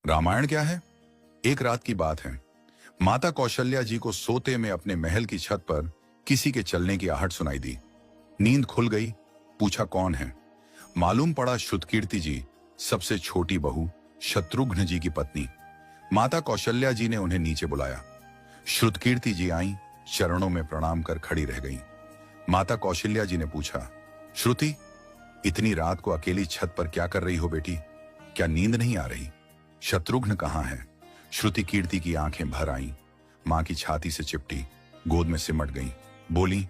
रामायण क्या है? एक रात की बात है। माता कौशल्या जी को सोते में अपने महल की छत पर किसी के चलने की आहट सुनाई दी। नींद खुल गई। पूछा कौन है? मालूम पड़ा श्रुतकीर्ति जी, सबसे छोटी बहू, शत्रुघ्न जी की पत्नी। माता कौशल्या जी ने उन्हें नीचे बुलाया। श्रुतकीर्ति जी आईं, चरणों में प्रणाम कर खड़ी रह गईं। माता कौशल्या जी ने पूछा, श्रुति, इतनी रात को अकेली छत पर क्या कर रही हो बेटी? क्या नींद नहीं आ रही? शत्रुघ्न कहाँ है? श्रुति कीर्ति की आंखें भर आईं, मां की छाती से चिपटी, गोद में सिमट गईं। बोली,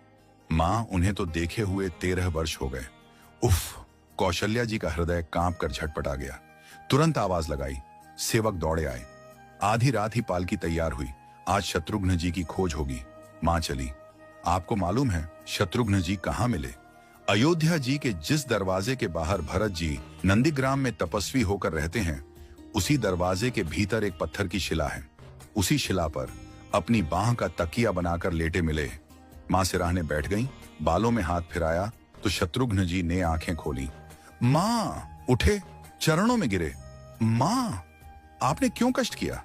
मां, उन्हें तो देखे हुए 13 वर्ष हो गए। उफ! कौशल्या जी का हृदय कांप कर झटपटा गया। तुरंत आवाज लगाई। सेवक दौड़े आए। आधी रात ही पालकी तैयार हुई। आज शत्रुघ्न जी की खोज होगी। मां चली। आपको मालूम है शत्रुघ्न जी कहाँ मिले? अयोध्या जी के जिस दरवाजे के बाहर भरत जी नंदीग्राम में तपस्वी होकर रहते हैं, उसी दरवाजे के भीतर एक पत्थर की शिला है। उसी शिला पर अपनी बाह का तकिया बनाकर लेटे मिले। मां सिराहने बैठ गईं, बालों में हाथ फिराया तो शत्रुघ्न जी ने आंखें खोली। मां! उठे, चरणों में गिरे। मां, आपने क्यों कष्ट किया?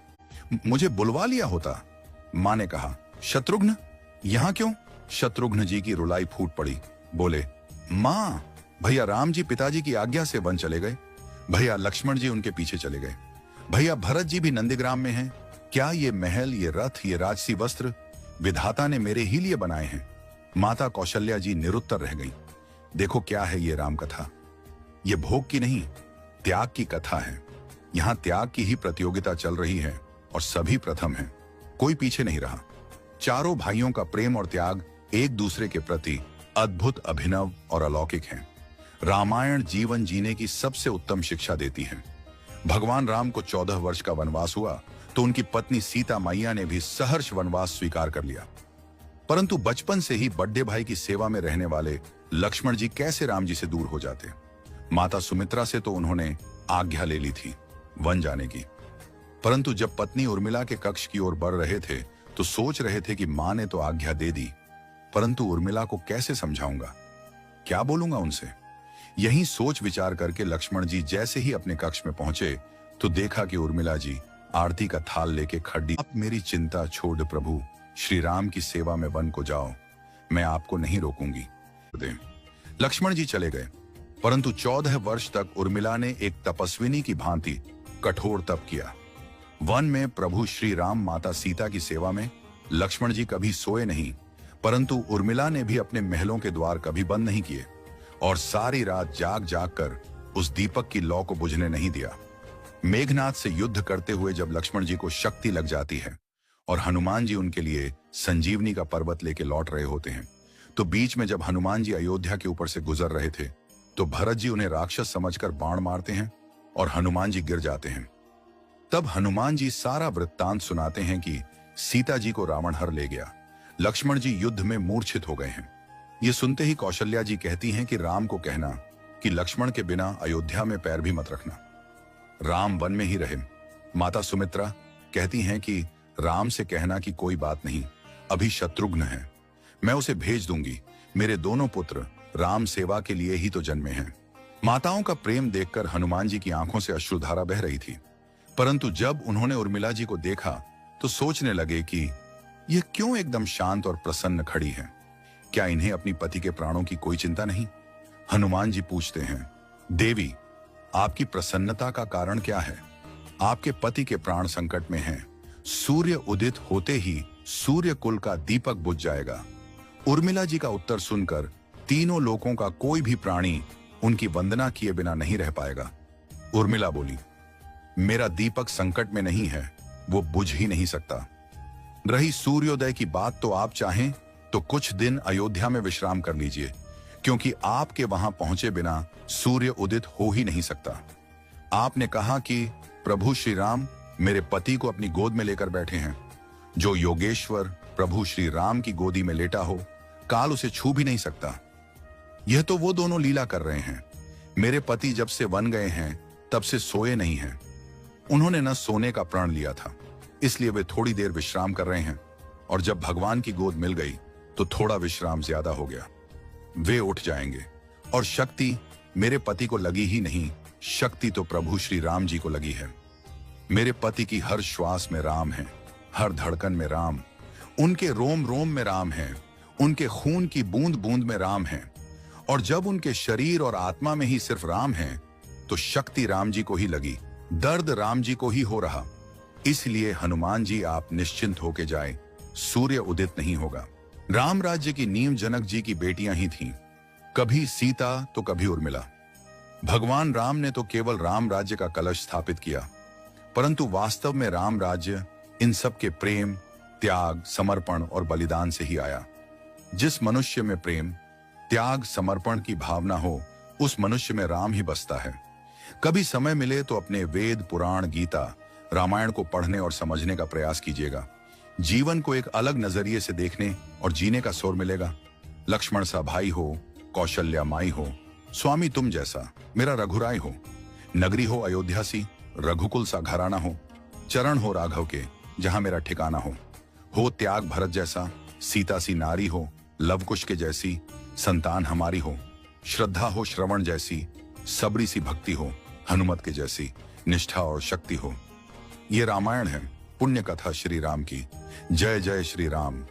मुझे बुलवा लिया होता। मां ने कहा, शत्रुघ्न यहां क्यों? शत्रुघ्न जी की रुलाई फूट पड़ी। बोले, मां, भैया राम जी पिताजी की आज्ञा से वन चले गए। भैया लक्ष्मण जी उनके पीछे चले गए। भैया भरत जी भी नंदीग्राम में हैं। क्या ये महल, ये रथ, ये राजसी वस्त्र विधाता ने मेरे ही लिए बनाए हैं? माता कौशल्या जी निरुत्तर रह गई। देखो क्या है ये राम कथा। ये भोग की नहीं, त्याग की कथा है। यहां त्याग की ही प्रतियोगिता चल रही है और सभी प्रथम हैं। कोई पीछे नहीं रहा। चारों भाइयों का प्रेम और त्याग एक दूसरे के प्रति अद्भुत, अभिनव और अलौकिक हैं। रामायण जीवन जीने की सबसे उत्तम शिक्षा देती है। भगवान राम को 14 वर्ष का वनवास हुआ तो उनकी पत्नी सीता मैया ने भी सहर्ष वनवास स्वीकार कर लिया। परंतु बचपन से ही बड़े भाई की सेवा में रहने वाले लक्ष्मण जी कैसे राम जी से दूर हो जाते? माता सुमित्रा से तो उन्होंने आज्ञा ले ली थी वन जाने की। परंतु जब पत्नी उर्मिला के कक्ष की ओर बढ़ रहे थे तो सोच रहे थे कि मां ने तो आज्ञा दे दी, परंतु उर्मिला को कैसे समझाऊंगा, क्या बोलूंगा उनसे? यही सोच विचार करके लक्ष्मण जी जैसे ही अपने कक्ष में पहुंचे तो देखा कि उर्मिला जी आरती का थाल लेके खड़ी। आप मेरी चिंता छोड़ प्रभु, श्री राम की सेवा में वन को जाओ, मैं आपको नहीं रोकूंगी। लक्ष्मण जी चले गए, परंतु 14 वर्ष तक उर्मिला ने एक तपस्विनी की भांति कठोर तप किया। वन में प्रभु श्री राम, माता सीता की सेवा में लक्ष्मण जी कभी सोए नहीं, परंतु उर्मिला ने भी अपने महलों के द्वार कभी बंद नहीं किए और सारी रात जाग जाग कर उस दीपक की लौ को बुझने नहीं दिया। मेघनाथ से युद्ध करते हुए जब लक्ष्मण जी को शक्ति लग जाती है और हनुमान जी उनके लिए संजीवनी का पर्वत लेके लौट रहे होते हैं, तो बीच में जब हनुमान जी अयोध्या के ऊपर से गुजर रहे थे तो भरत जी उन्हें राक्षस समझकर बाण मारते हैं और हनुमान जी गिर जाते हैं। तब हनुमान जी सारा वृत्तांत सुनाते हैं कि सीता जी को रावण हर ले गया, लक्ष्मण जी युद्ध में मूर्छित हो गए हैं। ये सुनते ही कौशल्या जी कहती हैं कि राम को कहना कि लक्ष्मण के बिना अयोध्या में पैर भी मत रखना, राम वन में ही रहे। माता सुमित्रा कहती हैं कि राम से कहना कि कोई बात नहीं, अभी शत्रुघ्न है, मैं उसे भेज दूंगी। मेरे दोनों पुत्र राम सेवा के लिए ही तो जन्मे हैं। माताओं का प्रेम देखकर हनुमान जी की आंखों से अश्रुधारा बह रही थी, परंतु जब उन्होंने उर्मिला जी को देखा तो सोचने लगे कि यह क्यों एकदम शांत और प्रसन्न खड़ी है। क्या इन्हें अपनी पति के प्राणों की कोई चिंता नहीं? हनुमान जी पूछते हैं, देवी, आपकी प्रसन्नता का कारण क्या है? आपके पति के प्राण संकट में हैं। सूर्य उदित होते ही सूर्य कुल का दीपक बुझ जाएगा। उर्मिला जी का उत्तर सुनकर तीनों लोकों का कोई भी प्राणी उनकी वंदना किए बिना नहीं रह पाएगा। उर्मिला बोली, मेरा दीपक संकट में नहीं है, वो बुझ ही नहीं सकता। रही सूर्योदय की बात, तो आप चाहें तो कुछ दिन अयोध्या में विश्राम कर लीजिए, क्योंकि आपके वहां पहुंचे बिना सूर्य उदित हो ही नहीं सकता। आपने कहा कि प्रभु श्री राम मेरे पति को अपनी गोद में लेकर बैठे हैं। जो योगेश्वर प्रभु श्री राम की गोदी में लेटा हो, काल उसे छू भी नहीं सकता। यह तो वो दोनों लीला कर रहे हैं। मेरे पति जब से वन गए हैं तब से सोए नहीं हैं। उन्होंने न सोने का प्रण लिया था, इसलिए वे थोड़ी देर विश्राम कर रहे हैं, और जब भगवान की गोद मिल गई तो थोड़ा विश्राम ज्यादा हो गया। वे उठ जाएंगे, और शक्ति मेरे पति को लगी ही नहीं, शक्ति तो प्रभु श्री राम जी को लगी है। मेरे पति की हर श्वास में राम है, हर धड़कन में राम, उनके रोम रोम में राम है, उनके खून की बूंद बूंद में राम है। और जब उनके शरीर और आत्मा में ही सिर्फ राम है, तो शक्ति राम जी को ही लगी, दर्द राम जी को ही हो रहा। इसलिए हनुमान जी, आप निश्चिंत होके जाए, सूर्य उदित नहीं होगा। राम राज्य की नींव जनक जी की बेटियां ही थीं, कभी सीता तो कभी उर्मिला। भगवान राम ने तो केवल राम राज्य का कलश स्थापित किया, परंतु वास्तव में राम राज्य इन सब के प्रेम, त्याग, समर्पण और बलिदान से ही आया। जिस मनुष्य में प्रेम, त्याग, समर्पण की भावना हो, उस मनुष्य में राम ही बसता है। कभी समय मिले तो अपने वेद, पुराण, गीता, रामायण को पढ़ने और समझने का प्रयास कीजिएगा। जीवन को एक अलग नजरिए से देखने और जीने का सुर मिलेगा। लक्ष्मण सा भाई हो, कौशल्या माई हो, स्वामी तुम जैसा मेरा रघुराय हो, नगरी हो अयोध्या सी, रघुकुल सा घराना हो, चरण हो राघव के जहां मेरा ठिकाना हो त्याग भरत जैसा, सीता सी नारी हो, लवकुश के जैसी संतान हमारी हो, श्रद्धा हो श्रवण जैसी, सबरी सी भक्ति हो, हनुमत के जैसी निष्ठा और शक्ति हो। ये रामायण है, पुण्य कथा श्री राम की। जय जय श्री राम।